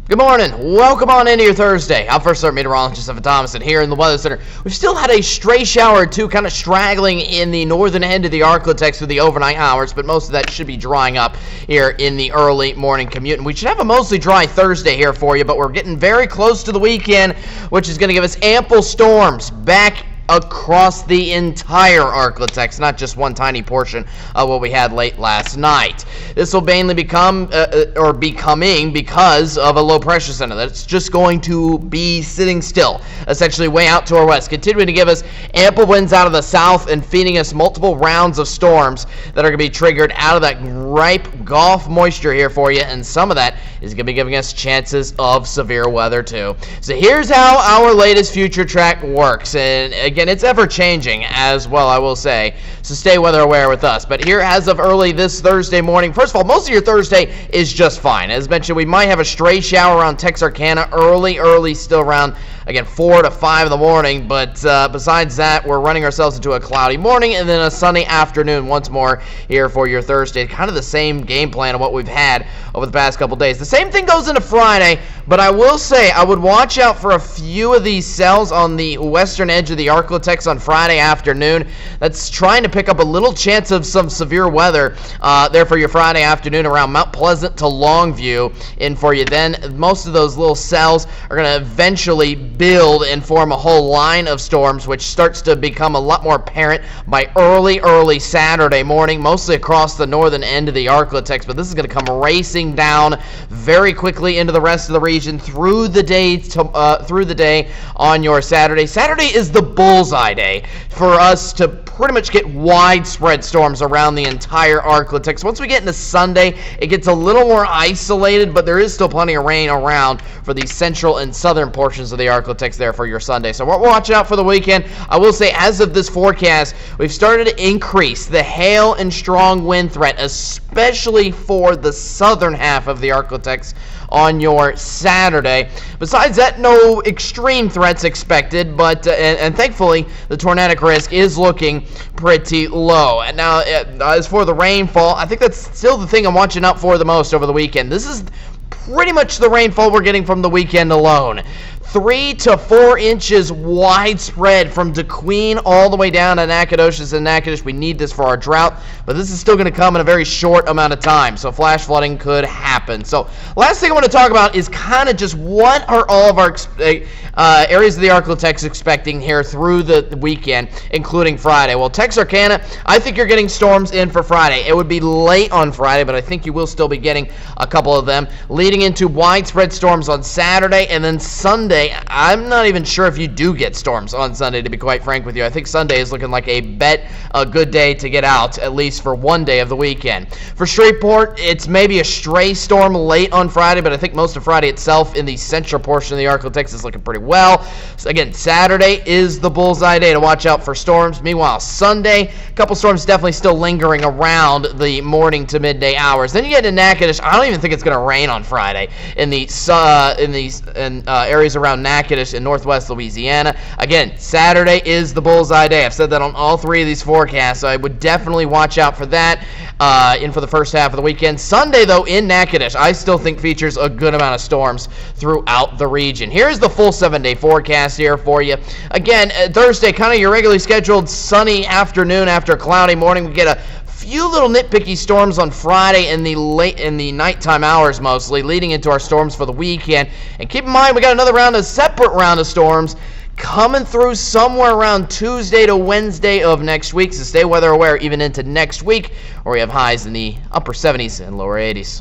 Good morning. Welcome on into your Thursday. I'm First Alert Meteorologist Evan Thomas, and here in the Weather Center, we've still had a stray shower or two kind of straggling in the northern end of the Arklatex through the overnight hours, but most of that should be drying up here in the early morning commute. And we should have a mostly dry Thursday here for you, but we're getting very close to the weekend, which is going to give us ample storms back across the entire Arklatex, not just one tiny portion of what we had late last night. This will mainly becoming because of a low pressure center that's just going to be sitting still, essentially way out to our west, continuing to give us ample winds out of the south and feeding us multiple rounds of storms that are going to be triggered out of that ripe Gulf moisture here for you, and some of that is going to be giving us chances of severe weather too. So here's how our latest future track works, and again, it's ever-changing as well, I will say, so stay weather aware with us. But here, as of early this Thursday morning, first of all, most of your Thursday is just fine. As mentioned, we might have a stray shower around Texarkana early, still around, again, 4 to 5 in the morning, but besides that, we're running ourselves into a cloudy morning and then a sunny afternoon once more here for your Thursday. Kind of the same game plan of what we've had over the past couple days. The same thing goes into Friday, but I will say I would watch out for a few of these cells on the western edge of the Arklatex on Friday afternoon. That's trying to pick up a little chance of some severe weather there for your Friday afternoon around Mount Pleasant to Longview. And for you then, most of those little cells are going to eventually build and form a whole line of storms, which starts to become a lot more apparent by early Saturday morning, mostly across the northern end of the Arklatex. But this is going to come racing down very quickly into the rest of the region through the day on your Saturday. Saturday is the bullseye day for us to pretty much get widespread storms around the entire Arklatex. Once we get into Sunday, it gets a little more isolated, but there is still plenty of rain around for the central and southern portions of the Arklatex there for your Sunday. So we're watching out for the weekend. I will say, as of this forecast, we've started to increase the hail and strong wind threat, especially for the southern half of the Arklatex on your Saturday. Besides that, no extreme threats expected, but and thankfully the tornadic risk is looking pretty low. And now, as for the rainfall, I think that's still the thing I'm watching out for the most over the weekend. This is pretty much the rainfall we're getting from the weekend alone. 3 to 4 inches widespread from DeQueen all the way down to Nacogdoches and Natchitoches. We need this for our drought, but this is still going to come in a very short amount of time, so flash flooding could happen. So last thing I want to talk about is kind of just what are all of our areas of the Arklatex expecting here through the weekend, including Friday. Well, Texarkana, I think you're getting storms in for Friday. It would be late on Friday, but I think you will still be getting a couple of them, leading into widespread storms on Saturday, and then Sunday, I'm not even sure if you do get storms on Sunday, to be quite frank with you. I think Sunday is looking like a good day to get out, at least for one day of the weekend. For Shreveport, it's maybe a stray storm late on Friday, but I think most of Friday itself in the central portion of the Arklatex is looking pretty well. So again, Saturday is the bullseye day to watch out for storms. Meanwhile, Sunday, a couple storms definitely still lingering around the morning to midday hours. Then you get to Natchitoches. I don't even think it's going to rain on Friday in the areas around Natchitoches in northwest Louisiana. Again, Saturday is the bullseye day. I've said that on all three of these forecasts, so I would definitely watch out for that in for the first half of the weekend. Sunday, though, in Natchitoches, I still think features a good amount of storms throughout the region. Here's the full 7-day forecast here for you. Again, Thursday, kind of your regularly scheduled sunny afternoon after a cloudy morning. We get a few little nitpicky storms on Friday in the nighttime hours, mostly leading into our storms for the weekend. And keep in mind, we got another separate round of storms coming through somewhere around Tuesday to Wednesday of next week. So stay weather aware even into next week, where we have highs in the upper 70s and lower 80s.